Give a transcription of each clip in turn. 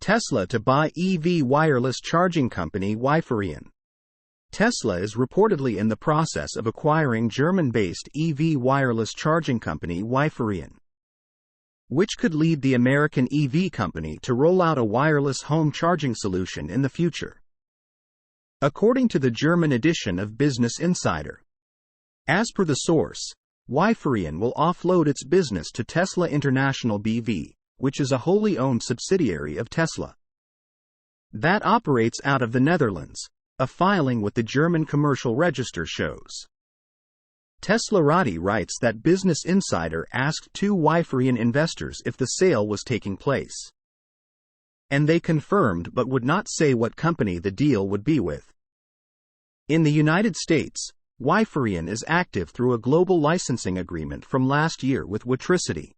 Tesla to buy EV wireless charging company Highland. Tesla is reportedly in the process of acquiring German-based EV wireless charging company Highland, which could lead the American EV company to roll out a wireless home charging solution in the future, according to the German edition of Business Insider. As per the source, Highland will offload its business to Tesla International BV, which is a wholly owned subsidiary of Tesla that operates out of the Netherlands, a filing with the German Commercial Register shows. Teslarati writes that Business Insider asked two Highland investors if the sale was taking place, and they confirmed but would not say what company the deal would be with. In the United States, Highland is active through a global licensing agreement from last year with Lucid,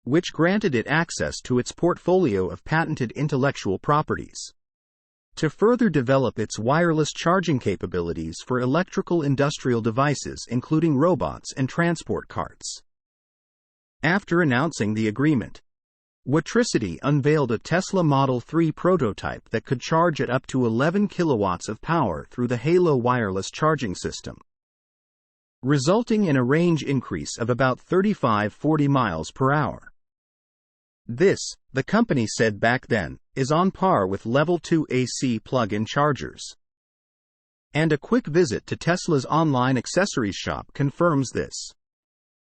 which granted it access to its portfolio of patented intellectual properties to further develop its wireless charging capabilities for electrical industrial devices including robots and transport carts. After announcing the agreement, Lucid unveiled a Tesla Model 3 prototype that could charge at up to 11 kilowatts of power through the Halo wireless charging system, resulting in a range increase of about 35-40 miles per hour. This, the company said back then, is on par with Level 2 AC plug-in chargers. And a quick visit to Tesla's online accessories shop confirms this,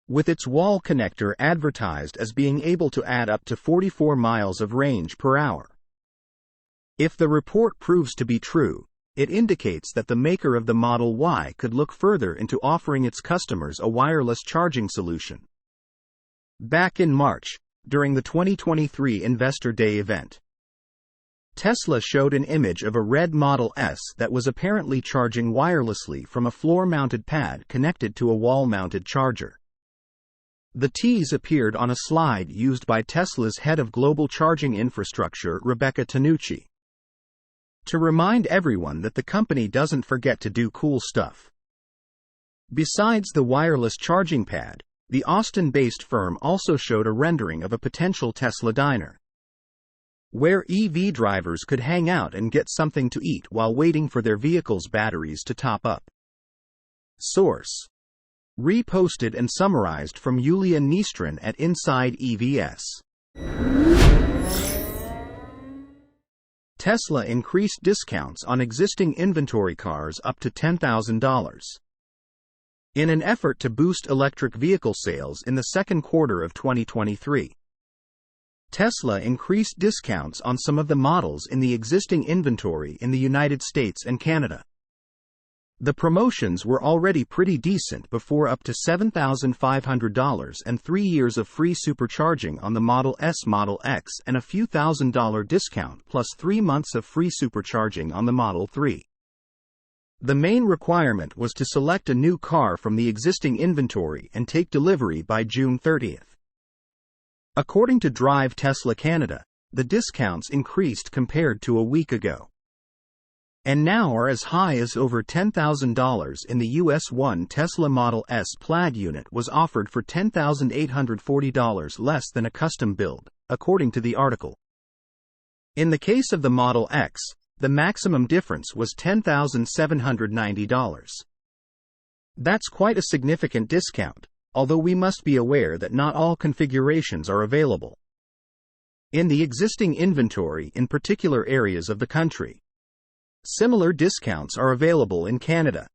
with its wall connector advertised as being able to add up to 44 miles of range per hour. If the report proves to be true, it indicates that the maker of the Model Y could look further into offering its customers a wireless charging solution. Back in March, during the 2023 Investor Day event, Tesla showed an image of a red Model S that was apparently charging wirelessly from a floor-mounted pad connected to a wall-mounted charger. The tease appeared on a slide used by Tesla's head of global charging infrastructure, Rebecca Tanucci, to remind everyone that the company doesn't forget to do cool stuff. Besides the wireless charging pad, the Austin-based firm also showed a rendering of a potential Tesla diner, where EV drivers could hang out and get something to eat while waiting for their vehicle's batteries to top up. Source: reposted and summarized from Yulia Nistrin at Inside EVS. Tesla increased discounts on existing inventory cars up to $10,000. In an effort to boost electric vehicle sales in the second quarter of 2023, Tesla increased discounts on some of the models in the existing inventory in the United States and Canada. The promotions were already pretty decent before, up to $7,500 and 3 years of free supercharging on the Model S, Model X, and a few $1,000 discount plus 3 months of free supercharging on the Model 3. The main requirement was to select a new car from the existing inventory and take delivery by June 30th. According to Drive Tesla Canada, the discounts increased compared to a week ago, and now are as high as over $10,000 in the US. One Tesla Model S Plaid unit was offered for $10,840 less than a custom build, according to the article. In the case of the Model X, the maximum difference was $10,790. That's quite a significant discount, although we must be aware that not all configurations are available in the existing inventory in particular areas of the country. Similar discounts are available in Canada.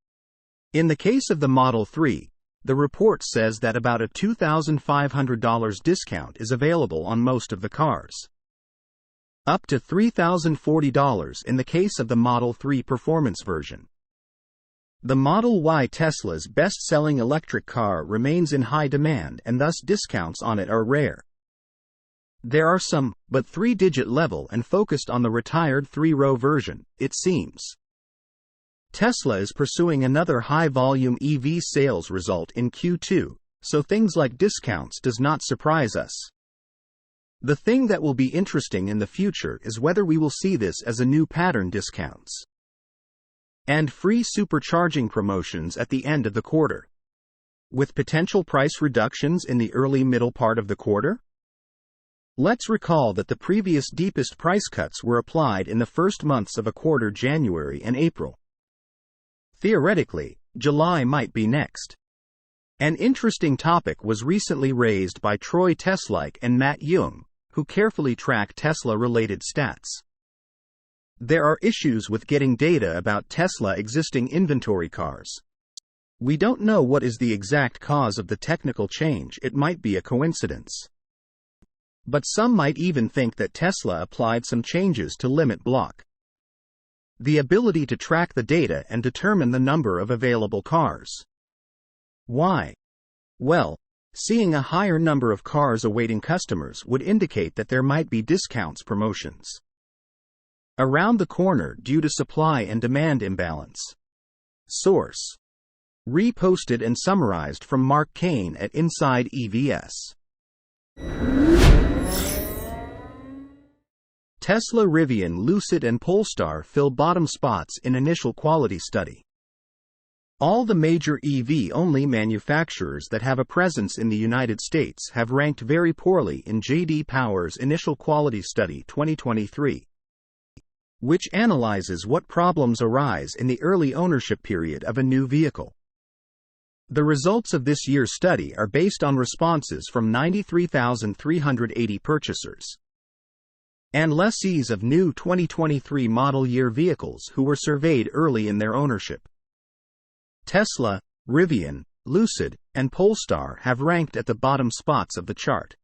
In the case of the Model 3, the report says that about a $2,500 discount is available on most of the cars, up to $3,040 in the case of the Model 3 Performance version. The Model Y, Tesla's best-selling electric car, remains in high demand and thus discounts on it are rare. There are some, but 3-digit level and focused on the retired 3-row version, it seems. Tesla is pursuing another high-volume EV sales result in Q2, so things like discounts does not surprise us. The thing that will be interesting in the future is whether we will see this as a new pattern: discounts and free supercharging promotions at the end of the quarter, with potential price reductions in the early middle part of the quarter. Let's recall that the previous deepest price cuts were applied in the first months of a quarter, January and April. Theoretically, July might be next. An interesting topic was recently raised by Troy Teslike and Matt Young, who carefully track Tesla-related stats. There are issues with getting data about Tesla existing inventory cars. We don't know what is the exact cause of the technical change. It might be a coincidence. But some might even think that Tesla applied some changes to limit block. The ability to track the data and determine the number of available cars. Why? Well, seeing a higher number of cars awaiting customers would indicate that there might be discounts, promotions around the corner due to supply and demand imbalance. Source: reposted and summarized from Mark Kane at Inside EVS. Tesla, Rivian, Lucid and Polestar fill bottom spots in initial quality study. All the major EV-only manufacturers that have a presence in the United States have ranked very poorly in J.D. Power's Initial Quality Study 2023, which analyzes what problems arise in the early ownership period of a new vehicle. The results of this year's study are based on responses from 93,380 purchasers and lessees of new 2023 model year vehicles who were surveyed early in their ownership. Tesla, Rivian, Lucid, and Polestar have ranked at the bottom spots of the chart,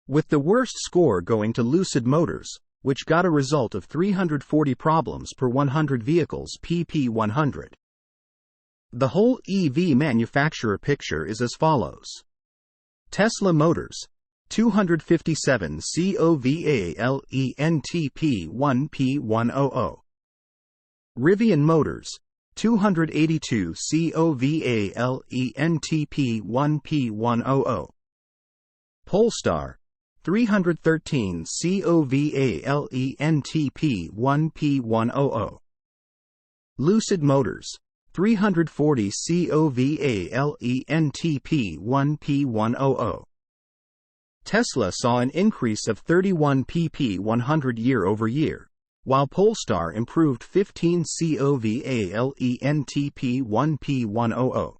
with the worst score going to Lucid Motors, which got a result of 340 problems per 100 vehicles pp100. The whole EV manufacturer picture is as follows. Tesla Motors, 257 COVALENTP1P100. Rivian Motors, 282 COVALENTP1P100. Polestar, 313 COVALENTP1P100. Lucid Motors, 340 COVALENTP1P100. Tesla saw an increase of 31 pp100 year over year, while Polestar improved 15 COVALENTP1P100.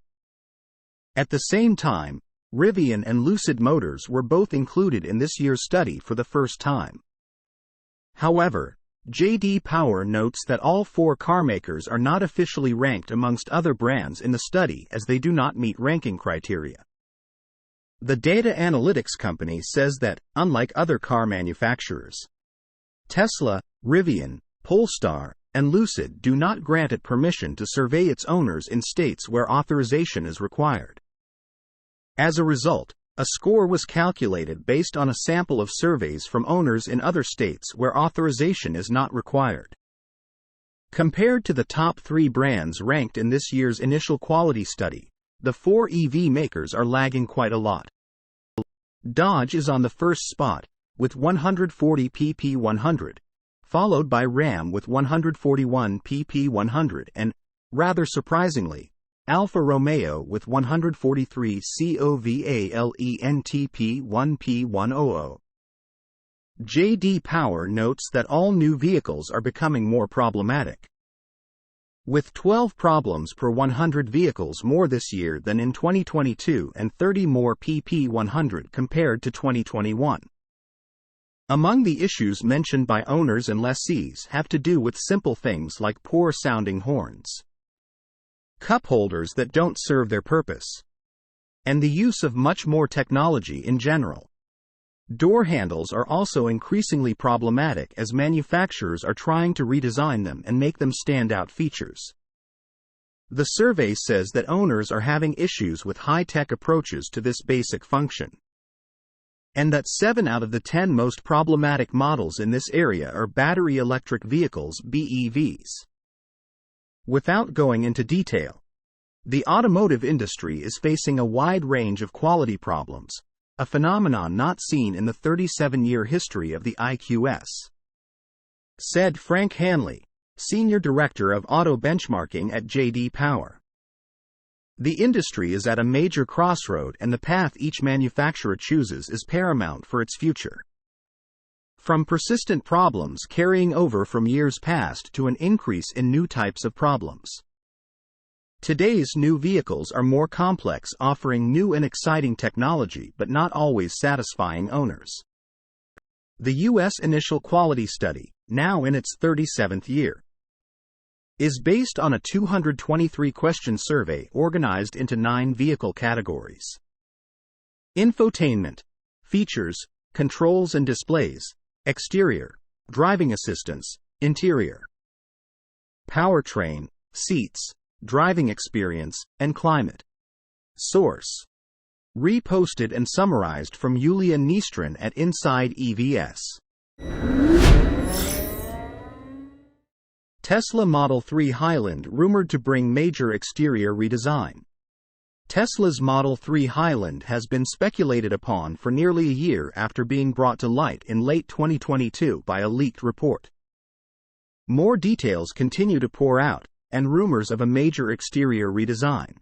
At the same time, Rivian and Lucid Motors were both included in this year's study for the first time. However, J.D. Power notes that all four carmakers are not officially ranked amongst other brands in the study as they do not meet ranking criteria. The data analytics company says that, unlike other car manufacturers, Tesla, Rivian, Polestar, and Lucid do not grant it permission to survey its owners in states where authorization is required. As a result, a score was calculated based on a sample of surveys from owners in other states where authorization is not required. Compared to the top 3 brands ranked in this year's initial quality study, the 4 EV makers are lagging quite a lot. Dodge is on the first spot, with 140 pp100, followed by Ram with 141 pp100 and, rather surprisingly, Alfa Romeo with 143 COVALENTP1P100. J.D. Power notes that all new vehicles are becoming more problematic, with 12 problems per 100 vehicles more this year than in 2022 and 30 more pp100 compared to 2021. Among the issues mentioned by owners and lessees have to do with simple things like poor-sounding horns, cup holders that don't serve their purpose, and the use of much more technology in general. Door handles are also increasingly problematic as manufacturers are trying to redesign them and make them standout features. The survey says that owners are having issues with high-tech approaches to this basic function, and that 7 out of the 10 most problematic models in this area are battery electric vehicles (BEVs). Without going into detail, the automotive industry is facing a wide range of quality problems, a phenomenon not seen in the 37-year history of the IQS, said Frank Hanley, Senior Director of Auto Benchmarking at J.D. Power. The industry is at a major crossroad and the path each manufacturer chooses is paramount for its future. from persistent problems carrying over from years past to an increase in new types of problems. Today's new vehicles are more complex, offering new and exciting technology but not always satisfying owners. The U.S. Initial Quality Study, now in its 37th year, is based on a 223-question survey organized into 9 vehicle categories: infotainment, features, controls and displays, exterior, driving assistance, interior, powertrain, seats, driving experience, and climate. Source: reposted and summarized from Yulia Nistrin at Inside EVS. Tesla Model 3 Highland rumored to bring major exterior redesign. Tesla's Model 3 Highland has been speculated upon for nearly a year after being brought to light in late 2022 by a leaked report. More details continue to pour out, and rumors of a major exterior redesign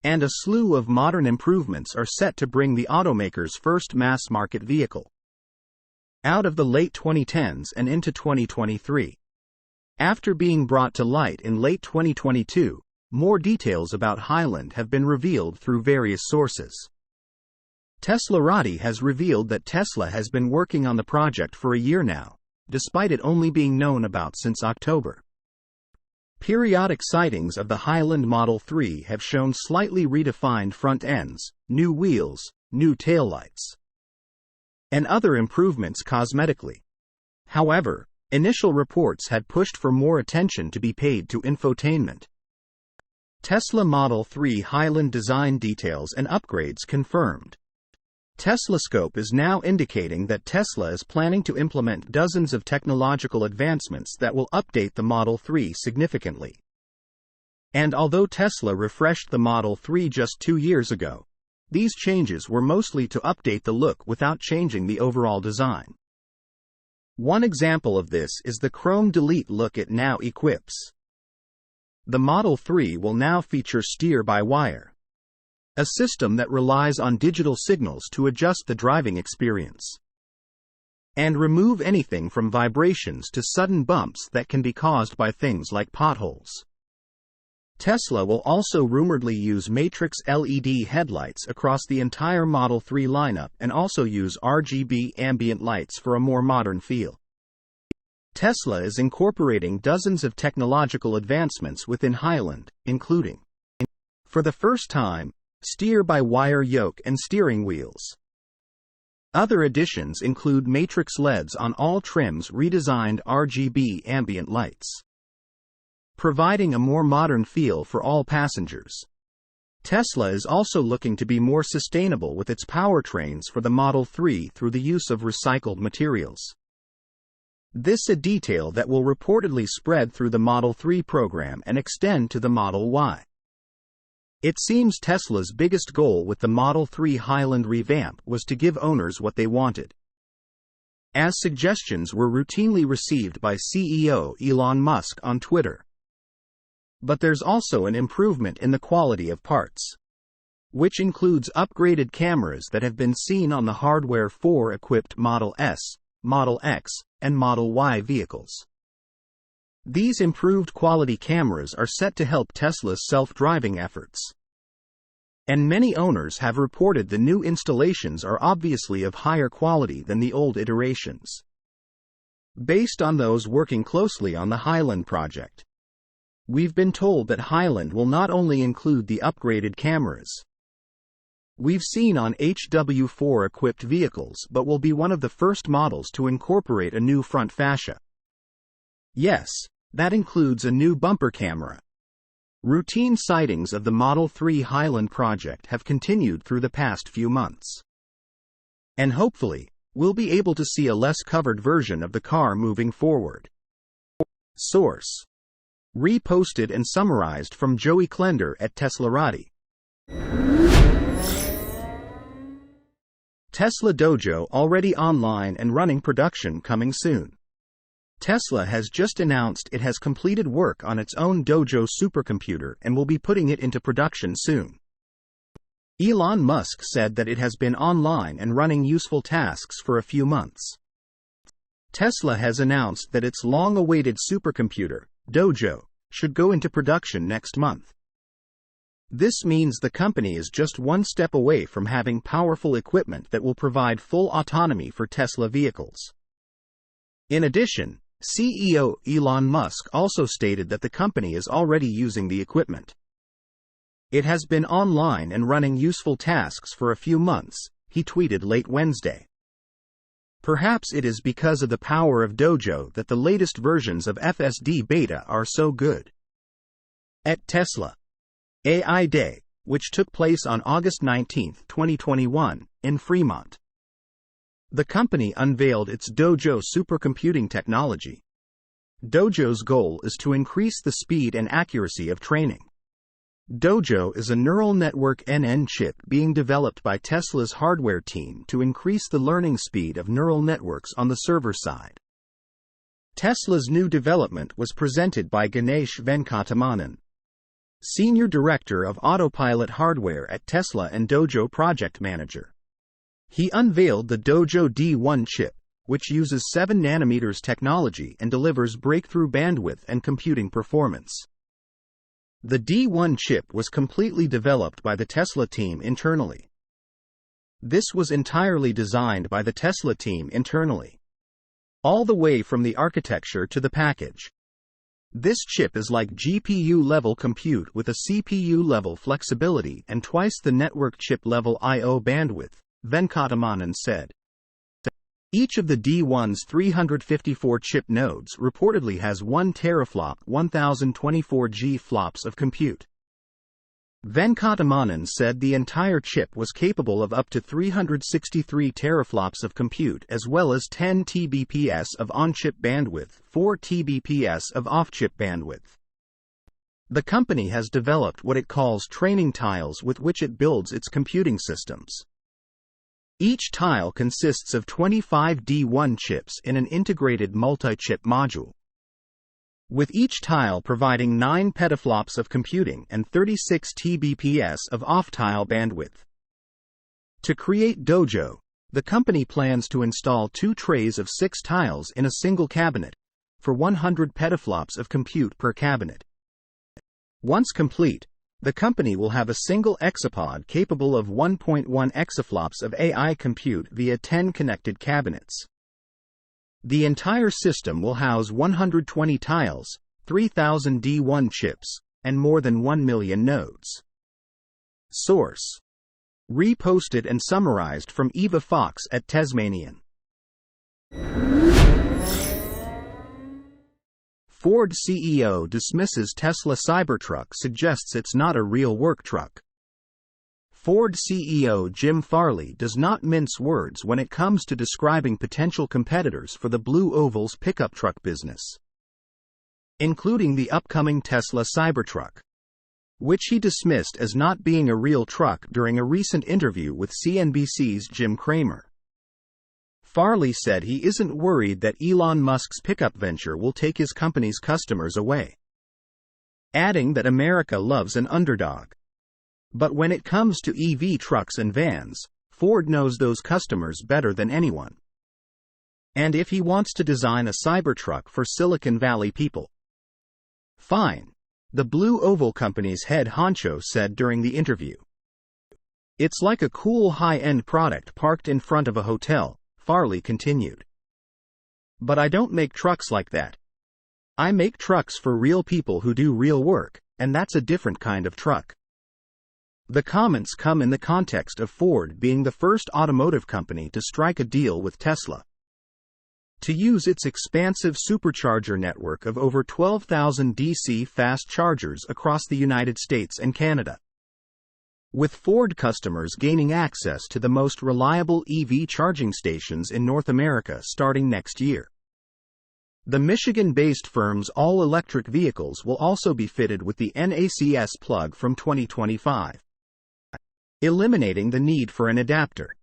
and a slew of modern improvements are set to bring the automaker's first mass-market vehicle out of the late 2010s and into 2023. After being brought to light in late 2022, more details about Highland have been revealed through various sources. Teslarati has revealed that Tesla has been working on the project for a year now, despite it only being known about since October. Periodic sightings of the Highland Model 3 have shown slightly redefined front ends, new wheels, new taillights, and other improvements cosmetically. However, initial reports had pushed for more attention to be paid to infotainment. Tesla Model 3 Highland design details and upgrades confirmed. Teslascope is now indicating that Tesla is planning to implement dozens of technological advancements that will update the Model 3 significantly. And although Tesla refreshed the Model 3 just 2 years ago, these changes were mostly to update the look without changing the overall design. One example of this is the Chrome Delete look it now equips. The Model 3 will now feature steer-by-wire, a system that relies on digital signals to adjust the driving experience and remove anything from vibrations to sudden bumps that can be caused by things like potholes. Tesla will also rumoredly use matrix LED headlights across the entire Model 3 lineup and also use RGB ambient lights for a more modern feel. Tesla is incorporating dozens of technological advancements within Highland, including, for the first time, steer-by-wire yoke and steering wheels. Other additions include matrix LEDs on all trims, redesigned RGB ambient lights, providing a more modern feel for all passengers. Tesla is also looking to be more sustainable with its powertrains for the Model 3 through the use of recycled materials. This is a detail that will reportedly spread through the Model 3 program and extend to the Model Y. It seems Tesla's biggest goal with the Model 3 Highland revamp was to give owners what they wanted, as suggestions were routinely received by CEO Elon Musk on Twitter. But there's also an improvement in the quality of parts, which includes upgraded cameras that have been seen on the Hardware 4-equipped Model S, Model X, and Model Y vehicles. These improved quality cameras are set to help Tesla's self-driving efforts. And many owners have reported the new installations are obviously of higher quality than the old iterations, based on those working closely on the Highland project. We've been told that Highland will not only include the upgraded cameras we've seen on HW4-equipped vehicles but will be one of the first models to incorporate a new front fascia. Yes, that includes a new bumper camera. Routine sightings of the Model 3 Highland project have continued through the past few months. And hopefully, we'll be able to see a less covered version of the car moving forward. Source: reposted and summarized from Joey Klender at Teslarati. Tesla Dojo already online and running, production coming soon. Tesla has just announced it has completed work on its own Dojo supercomputer and will be putting it into production soon. Elon Musk said that it has been online and running useful tasks for a few months. Tesla has announced that its long-awaited supercomputer, Dojo, should go into production next month. This means the company is just one step away from having powerful equipment that will provide full autonomy for Tesla vehicles. In addition, CEO Elon Musk also stated that the company is already using the equipment. It has been online and running useful tasks for a few months, he tweeted late Wednesday. Perhaps it is because of the power of Dojo that the latest versions of FSD Beta are so good. At Tesla AI Day, which took place on August 19, 2021, in Fremont, the company unveiled its Dojo supercomputing technology. Dojo's goal is to increase the speed and accuracy of training. Dojo is a neural network NN chip being developed by Tesla's hardware team to increase the learning speed of neural networks on the server side. Tesla's new development was presented by Ganesh Venkatamanan, Senior Director of Autopilot Hardware at Tesla and Dojo Project Manager. He unveiled the Dojo D1 chip, which uses 7 nanometers technology and delivers breakthrough bandwidth and computing performance. The D1 chip was completely developed by the Tesla team internally. This was entirely designed by the Tesla team internally, all the way from the architecture to the package. This chip is like GPU-level compute with a CPU-level flexibility and twice the network chip-level I/O bandwidth, Venkatamanan said. Each of the D1's 354 chip nodes reportedly has 1 teraflop 1024G flops of compute. Venkatamanan said the entire chip was capable of up to 363 teraflops of compute as well as 10 Tbps of on-chip bandwidth, 4 Tbps of off-chip bandwidth. The company has developed what it calls training tiles with which it builds its computing systems. Each tile consists of 25 D1 chips in an integrated multi-chip module, with each tile providing 9 petaflops of computing and 36 Tbps of off-tile bandwidth. To create Dojo, the company plans to install 2 trays of 6 tiles in a single cabinet, for 100 petaflops of compute per cabinet. Once complete, the company will have a single exapod capable of 1.1 exaflops of AI compute via 10 connected cabinets. The entire system will house 120 tiles, 3,000 D1 chips, and more than 1 million nodes. Source: reposted and summarized from Eva Fox at Tasmanian. Ford CEO dismisses Tesla Cybertruck, suggests it's not a real work truck. Ford CEO Jim Farley does not mince words when it comes to describing potential competitors for the Blue Oval's pickup truck business, including the upcoming Tesla Cybertruck, which he dismissed as not being a real truck during a recent interview with CNBC's Jim Cramer. Farley said he isn't worried that Elon Musk's pickup venture will take his company's customers away, adding that America loves an underdog. But when it comes to EV trucks and vans, Ford knows those customers better than anyone. And if he wants to design a Cybertruck for Silicon Valley people, fine, the Blue Oval Company's head honcho said during the interview. It's like a cool high-end product parked in front of a hotel, Farley continued. But I don't make trucks like that. I make trucks for real people who do real work, and that's a different kind of truck. The comments come in the context of Ford being the first automotive company to strike a deal with Tesla to use its expansive supercharger network of over 12,000 DC fast chargers across the United States and Canada, with Ford customers gaining access to the most reliable EV charging stations in North America starting next year. The Michigan-based firm's all-electric vehicles will also be fitted with the NACS plug from 2025, eliminating the need for an adapter.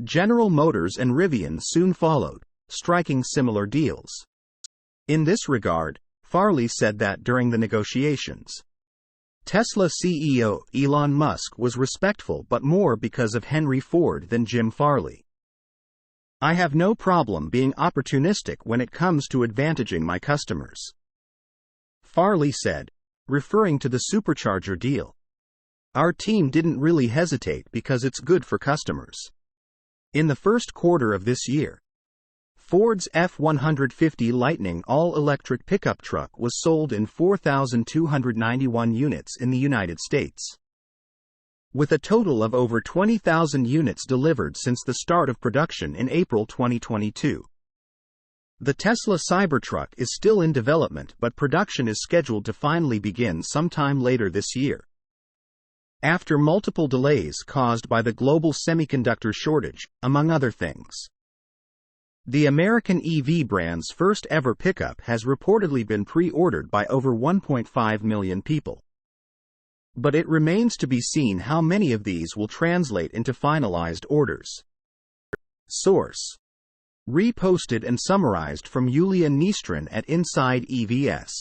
General Motors and Rivian soon followed, striking similar deals. In this regard, Farley said that during the negotiations, Tesla CEO Elon Musk was respectful but more because of Henry Ford than Jim Farley. I have no problem being opportunistic when it comes to advantaging my customers," Farley said, referring to the supercharger deal. "Our team didn't really hesitate because it's good for customers." In the first quarter of this year, Ford's F-150 Lightning all-electric pickup truck was sold in 4,291 units in the United States, with a total of over 20,000 units delivered since the start of production in April 2022. The Tesla Cybertruck is still in development, but production is scheduled to finally begin sometime later this year, after multiple delays caused by the global semiconductor shortage, among other things. The American EV brand's first-ever pickup has reportedly been pre-ordered by over 1.5 million people. But it remains to be seen how many of these will translate into finalized orders. Source: reposted and summarized from Yulia Nistrin at Inside EVS.